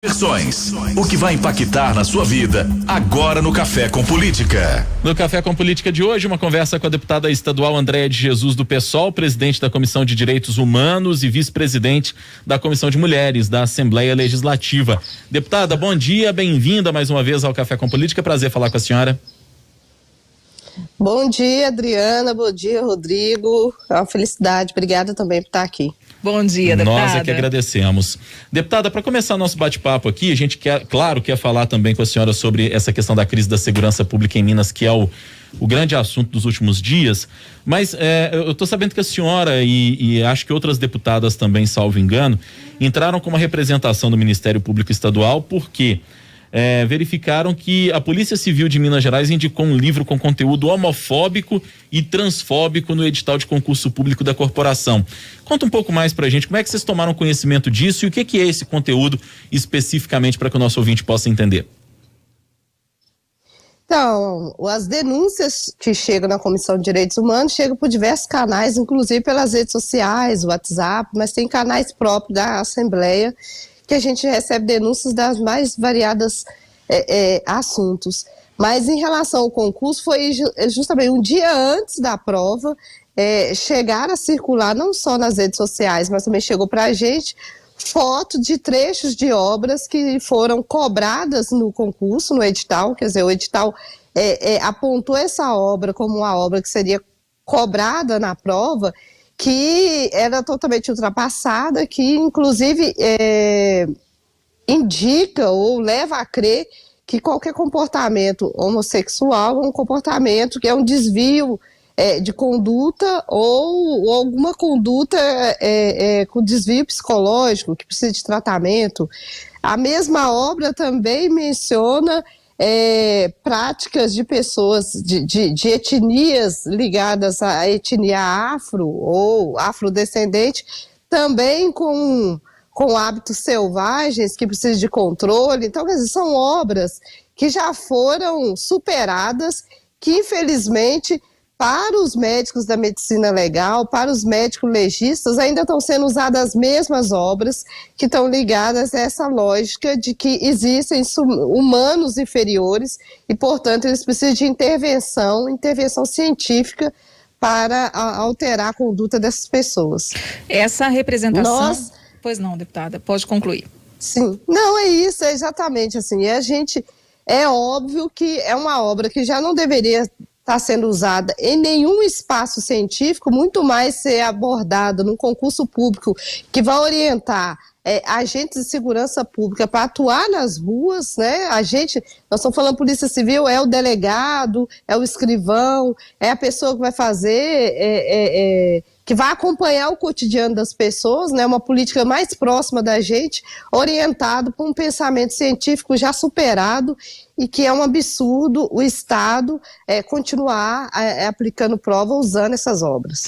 Versões. O que vai impactar na sua vida agora no Café com Política. No Café com Política de hoje, uma conversa com a deputada estadual Andréia de Jesus do PSOL, presidente da Comissão de Direitos Humanos e vice-presidente da Comissão de Mulheres da Assembleia Legislativa. Deputada, bom dia, bem-vinda mais uma vez ao Café com Política, prazer falar com a senhora. Bom dia, Adriana, bom dia, Rodrigo, é uma felicidade, obrigada também por estar aqui. Bom dia, deputada. Nós é que agradecemos. Deputada, para começar nosso bate-papo aqui, a gente quer falar também com a senhora sobre essa questão da crise da segurança pública em Minas, que é o grande assunto dos últimos dias, mas eu estou sabendo que a senhora e acho que outras deputadas também, salvo engano, entraram com uma representação do Ministério Público Estadual porque verificaram que a Polícia Civil de Minas Gerais indicou um livro com conteúdo homofóbico e transfóbico no edital de concurso público da corporação. Conta um pouco mais pra gente, como é que vocês tomaram conhecimento disso e o que é esse conteúdo especificamente para que o nosso ouvinte possa entender? Então, as denúncias que chegam na Comissão de Direitos Humanos chegam por diversos canais, inclusive pelas redes sociais, WhatsApp, mas tem canais próprios da Assembleia que a gente recebe denúncias das mais variadas assuntos. Mas em relação ao concurso, foi justamente um dia antes da prova, chegaram a circular, não só nas redes sociais, mas também chegou para a gente, foto de trechos de obras que foram cobradas no concurso, no edital, quer dizer, o edital apontou essa obra como uma obra que seria cobrada na prova, que era totalmente ultrapassada, que inclusive indica ou leva a crer que qualquer comportamento homossexual é um comportamento que é um desvio de conduta ou alguma conduta com desvio psicológico, que precisa de tratamento. A mesma obra também menciona práticas de pessoas de etnias ligadas à etnia afro ou afrodescendente, também com hábitos selvagens que precisam de controle. Então, quer dizer, são obras que já foram superadas, que infelizmente para os médicos da medicina legal, para os médicos legistas, ainda estão sendo usadas as mesmas obras que estão ligadas a essa lógica de que existem humanos inferiores e, portanto, eles precisam de intervenção científica para alterar a conduta dessas pessoas. Essa representação... Pois não, deputada, pode concluir. Sim, não, é isso, é exatamente assim. E a gente, é óbvio que é uma obra que já não deveria está sendo usada em nenhum espaço científico, muito mais ser abordada num concurso público que vai orientar agentes de segurança pública para atuar nas ruas, né? Nós estamos falando Polícia Civil, é o delegado, é o escrivão, é a pessoa que vai fazer, que vai acompanhar o cotidiano das pessoas, né? Uma política mais próxima da gente, orientado por um pensamento científico já superado e que é um absurdo o Estado continuar aplicando prova usando essas obras.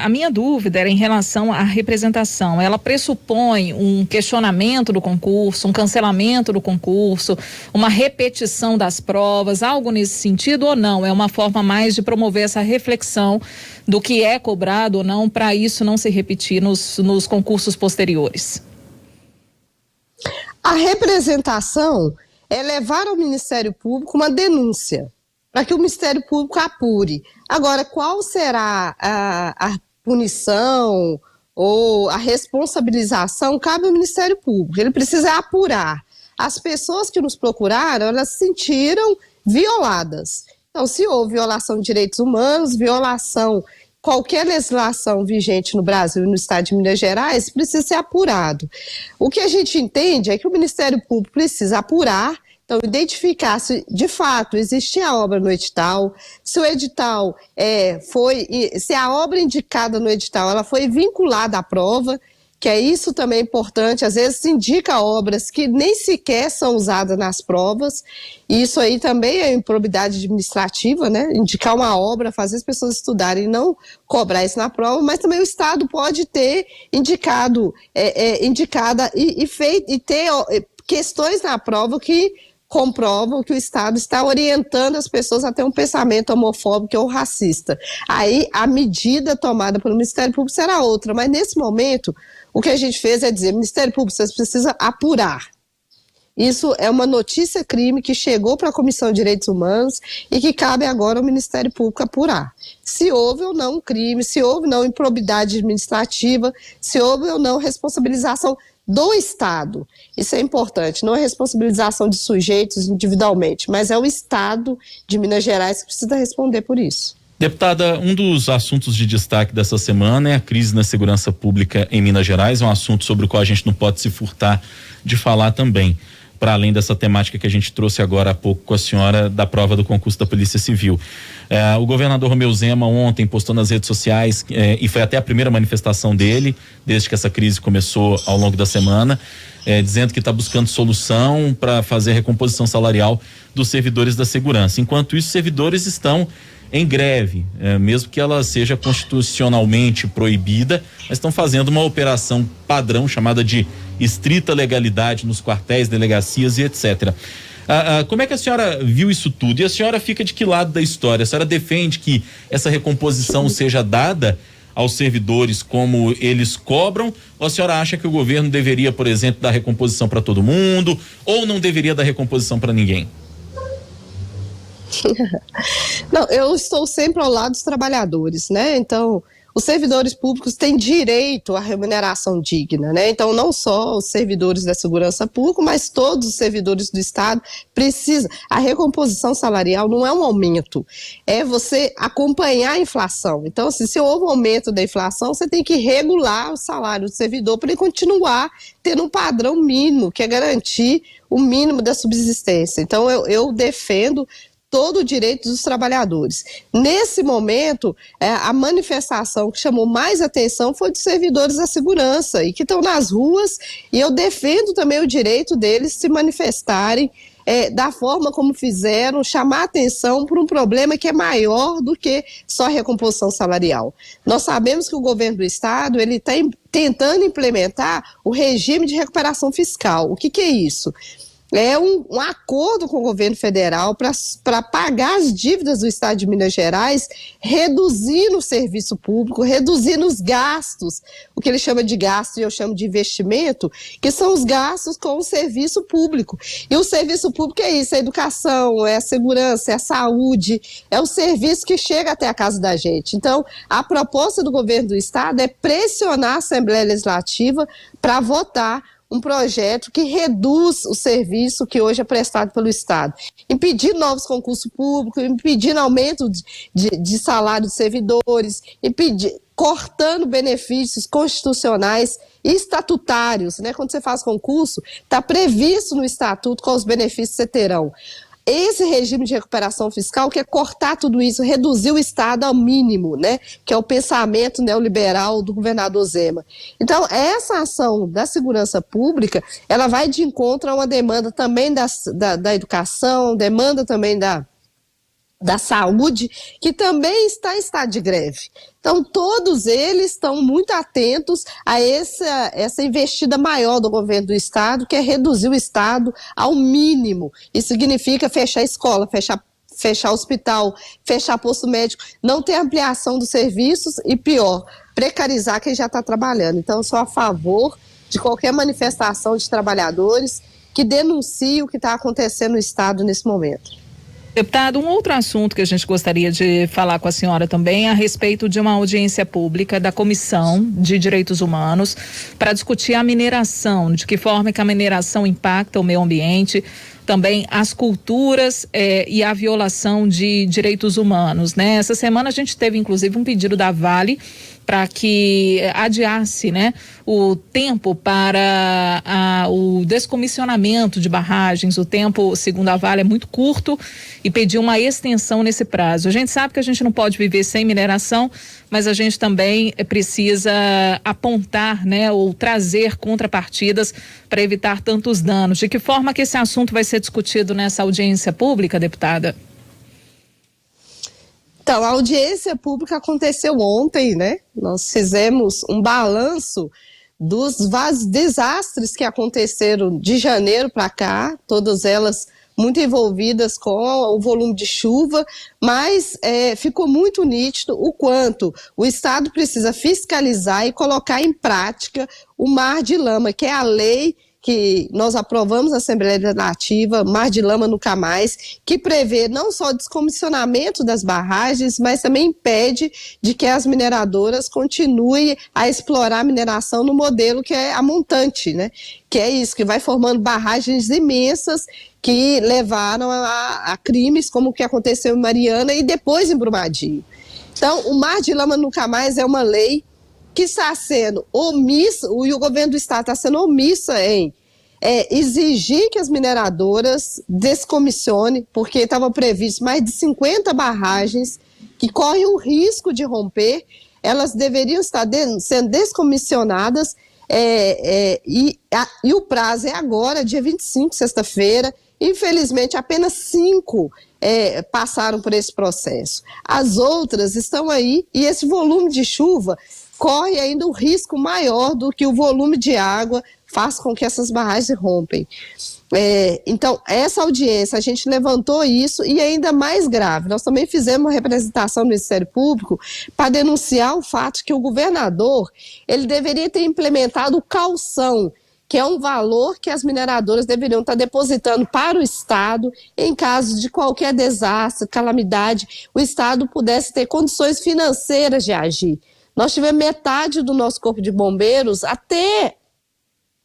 A minha dúvida era em relação à representação. Ela pressupõe um questionamento do concurso, um cancelamento do concurso, uma repetição das provas, algo nesse sentido ou não? É uma forma mais de promover essa reflexão do que é cobrado ou não, para isso não se repetir nos concursos posteriores? A representação é levar ao Ministério Público uma denúncia, para que o Ministério Público apure. Agora, qual será a punição ou a responsabilização? Cabe ao Ministério Público, ele precisa apurar. As pessoas que nos procuraram, elas se sentiram violadas. Então, se houve violação de direitos humanos, qualquer legislação vigente no Brasil e no Estado de Minas Gerais precisa ser apurado. O que a gente entende é que o Ministério Público precisa apurar, então identificar se de fato existia a obra no edital, se o edital se a obra indicada no edital ela foi vinculada à prova, que isso também é importante, às vezes se indica obras que nem sequer são usadas nas provas, e isso aí também é improbidade administrativa, né? Indicar uma obra, fazer as pessoas estudarem e não cobrar isso na prova, mas também o Estado pode ter indicada e ter questões na prova que comprovam que o Estado está orientando as pessoas a ter um pensamento homofóbico ou racista. Aí a medida tomada pelo Ministério Público será outra, mas nesse momento o que a gente fez é dizer, Ministério Público, vocês precisam apurar. Isso é uma notícia-crime que chegou para a Comissão de Direitos Humanos e que cabe agora ao Ministério Público apurar. Se houve ou não um crime, se houve ou não improbidade administrativa, se houve ou não responsabilização do Estado. Isso é importante, não é responsabilização de sujeitos individualmente, mas é o Estado de Minas Gerais que precisa responder por isso. Deputada, um dos assuntos de destaque dessa semana é a crise na segurança pública em Minas Gerais, é um assunto sobre o qual a gente não pode se furtar de falar também, para além dessa temática que a gente trouxe agora há pouco com a senhora da prova do concurso da Polícia Civil. O governador Romeu Zema ontem postou nas redes sociais, e foi até a primeira manifestação dele, desde que essa crise começou ao longo da semana, dizendo que está buscando solução para fazer a recomposição salarial dos servidores da segurança. Enquanto isso, os servidores estão em greve, mesmo que ela seja constitucionalmente proibida, mas estão fazendo uma operação padrão chamada de estrita legalidade nos quartéis, delegacias e etc. Como é que a senhora viu isso tudo? E a senhora fica de que lado da história? A senhora defende que essa recomposição seja dada aos servidores como eles cobram? Ou a senhora acha que o governo deveria, por exemplo, dar recomposição para todo mundo ou não deveria dar recomposição para ninguém? Não, eu estou sempre ao lado dos trabalhadores, né? Então, os servidores públicos têm direito à remuneração digna, né? Então, não só os servidores da segurança pública, mas todos os servidores do Estado precisam. A recomposição salarial não é um aumento, é você acompanhar a inflação. Então, assim, se houve um aumento da inflação, você tem que regular o salário do servidor para ele continuar tendo um padrão mínimo, que é garantir o mínimo da subsistência. Então, eu defendo todo o direito dos trabalhadores. Nesse momento, a manifestação que chamou mais atenção foi dos servidores da segurança e que estão nas ruas, e eu defendo também o direito deles se manifestarem da forma como fizeram, chamar atenção por um problema que é maior do que só a recomposição salarial. Nós sabemos que o governo do Estado ele está tentando implementar o regime de recuperação fiscal. O que é isso? É um acordo com o governo federal para pagar as dívidas do Estado de Minas Gerais, reduzindo o serviço público, reduzindo os gastos, o que ele chama de gasto e eu chamo de investimento, que são os gastos com o serviço público. E o serviço público é isso, é a educação, é a segurança, é a saúde, é o serviço que chega até a casa da gente. Então, a proposta do governo do Estado é pressionar a Assembleia Legislativa para votar um projeto que reduz o serviço que hoje é prestado pelo Estado, impedindo novos concursos públicos, impedindo aumento de salário dos servidores, cortando benefícios constitucionais e estatutários, né? Quando você faz concurso, está previsto no estatuto quais os benefícios que você terão. Esse regime de recuperação fiscal quer cortar tudo isso, reduzir o Estado ao mínimo, né? Que é o pensamento neoliberal do governador Zema. Então, essa ação da segurança pública, ela vai de encontro a uma demanda também da educação, demanda também da saúde, que também está em estado de greve. Então, todos eles estão muito atentos a essa investida maior do governo do Estado, que é reduzir o Estado ao mínimo. Isso significa fechar escola, fechar hospital, fechar posto médico, não ter ampliação dos serviços e, pior, precarizar quem já está trabalhando. Então, eu sou a favor de qualquer manifestação de trabalhadores que denuncie o que está acontecendo no Estado nesse momento. Deputado, um outro assunto que a gente gostaria de falar com a senhora também é a respeito de uma audiência pública da Comissão de Direitos Humanos para discutir a mineração, de que forma que a mineração impacta o meio ambiente, também as culturas e a violação de direitos humanos, né? Essa semana a gente teve inclusive um pedido da Vale para que adiasse, né, o tempo para o descomissionamento de barragens. O tempo, segundo a Vale, é muito curto e pediu uma extensão nesse prazo. A gente sabe que a gente não pode viver sem mineração, mas a gente também precisa apontar, né, ou trazer contrapartidas para evitar tantos danos. De que forma que esse assunto vai ser discutido nessa audiência pública, deputada? Então, a audiência pública aconteceu ontem, né? Nós fizemos um balanço dos vários desastres que aconteceram de janeiro para cá, todas elas muito envolvidas com o volume de chuva, mas ficou muito nítido o quanto o Estado precisa fiscalizar e colocar em prática o Mar de Lama, que é a lei que nós aprovamos na Assembleia Legislativa, Mar de Lama Nunca Mais, que prevê não só o descomissionamento das barragens, mas também impede de que as mineradoras continuem a explorar a mineração no modelo que é a montante, né? Que é isso, que vai formando barragens imensas que levaram a crimes como o que aconteceu em Mariana e depois em Brumadinho. Então, o Mar de Lama Nunca Mais é uma lei que está sendo omissa, e o governo do estado está sendo omissa em exigir que as mineradoras descomissionem, porque estava previsto mais de 50 barragens que correm o risco de romper, elas deveriam estar sendo descomissionadas, e o prazo é agora, dia 25, sexta-feira. Infelizmente, apenas 5 passaram por esse processo. As outras estão aí, e esse volume de chuva corre ainda um risco maior do que o volume de água faz com que essas barragens rompem. Então, essa audiência, a gente levantou isso, e ainda mais grave, nós também fizemos uma representação no Ministério Público para denunciar o fato que o governador, ele deveria ter implementado o calção, que é um valor que as mineradoras deveriam estar depositando para o Estado em caso de qualquer desastre, calamidade, o Estado pudesse ter condições financeiras de agir. Nós tivemos metade do nosso corpo de bombeiros, até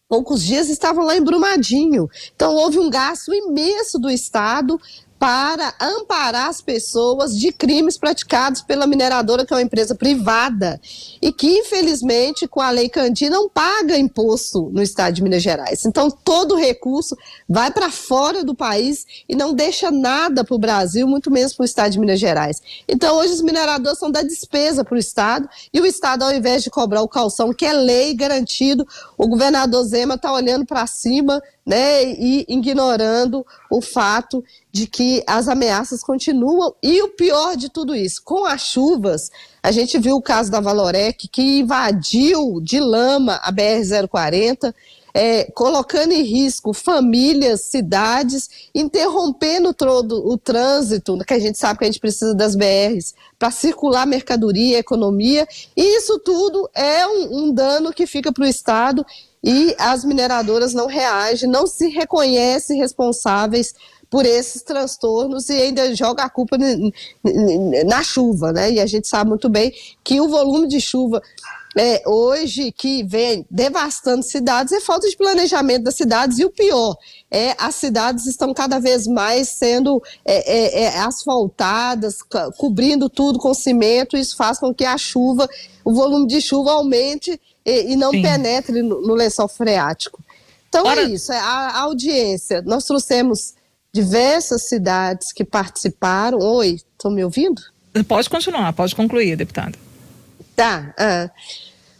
poucos dias estavam lá em Brumadinho. Então houve um gasto imenso do Estado para amparar as pessoas de crimes praticados pela mineradora, que é uma empresa privada, e que, infelizmente, com a Lei Candir, não paga imposto no estado de Minas Gerais. Então, todo o recurso vai para fora do país e não deixa nada para o Brasil, muito menos para o estado de Minas Gerais. Então, hoje, os mineradores são da despesa para o estado, e o estado, ao invés de cobrar o calção, que é lei, garantido, o governador Zema está olhando para cima, né, e ignorando o fato de que as ameaças continuam. E o pior de tudo isso, com as chuvas, a gente viu o caso da Valorec, que invadiu de lama a BR-040, colocando em risco famílias, cidades, interrompendo todo o trânsito, que a gente sabe que a gente precisa das BRs para circular mercadoria, economia, e isso tudo é um dano que fica para o Estado, e as mineradoras não reagem, não se reconhecem responsáveis por esses transtornos e ainda joga a culpa na chuva, né? E a gente sabe muito bem que o volume de chuva hoje que vem devastando cidades é falta de planejamento das cidades, e o pior as cidades estão cada vez mais sendo asfaltadas, cobrindo tudo com cimento. Isso faz com que o volume de chuva aumente e não Sim. penetre no lençol freático. Então é isso, a audiência. Nós trouxemos diversas cidades que participaram. Oi, estão me ouvindo? Pode continuar, pode concluir, deputada. Tá.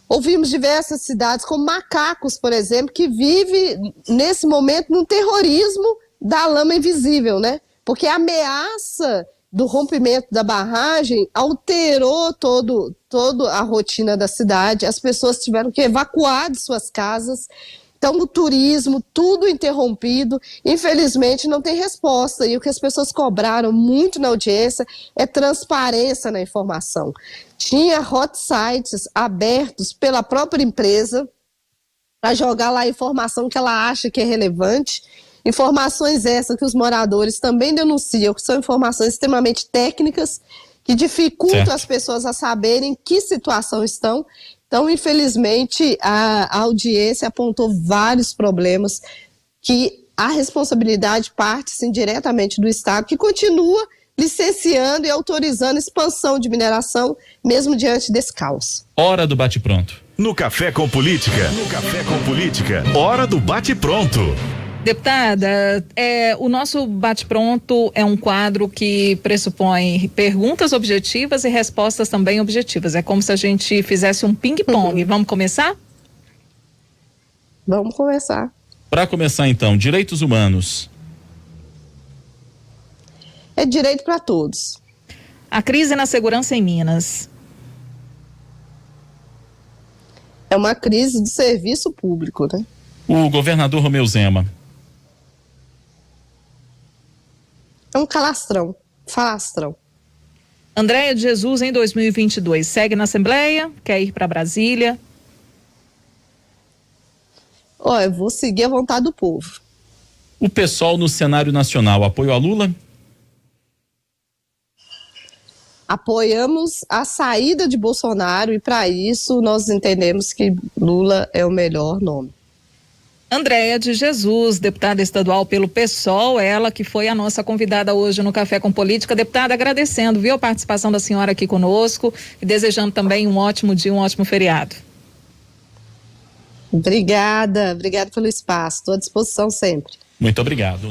Ouvimos diversas cidades, como Macacos, por exemplo, que vive nesse momento num terrorismo da lama invisível, né? Porque a ameaça do rompimento da barragem alterou toda a rotina da cidade. As pessoas tiveram que evacuar de suas casas. Então, o turismo, tudo interrompido, infelizmente não tem resposta. E o que as pessoas cobraram muito na audiência é transparência na informação. Tinha hot sites abertos pela própria empresa para jogar lá a informação que ela acha que é relevante. Informações essas que os moradores também denunciam, que são informações extremamente técnicas, que dificultam as pessoas a saberem que situação estão. Então, infelizmente, a audiência apontou vários problemas que a responsabilidade parte, sim, diretamente do Estado, que continua licenciando e autorizando expansão de mineração, mesmo diante desse caos. Hora do bate-pronto. No Café com Política. Hora do bate-pronto. Deputada, o nosso bate-pronto é um quadro que pressupõe perguntas objetivas e respostas também objetivas. É como se a gente fizesse um ping-pong. Vamos começar? Vamos começar. Para começar, então, direitos humanos. É direito para todos. A crise na segurança em Minas. É uma crise de serviço público, né? O governador Romeu Zema. É um falastrão. Andréia de Jesus, em 2022, segue na Assembleia? Quer ir para Brasília? Ó, eu vou seguir a vontade do povo. O PSOL no cenário nacional, apoio a Lula? Apoiamos a saída de Bolsonaro e, para isso, nós entendemos que Lula é o melhor nome. Andréia de Jesus, deputada estadual pelo PSOL, ela que foi a nossa convidada hoje no Café com Política. Deputada, agradecendo, viu, a participação da senhora aqui conosco e desejando também um ótimo dia, um ótimo feriado. Obrigada pelo espaço, estou à disposição sempre. Muito obrigado.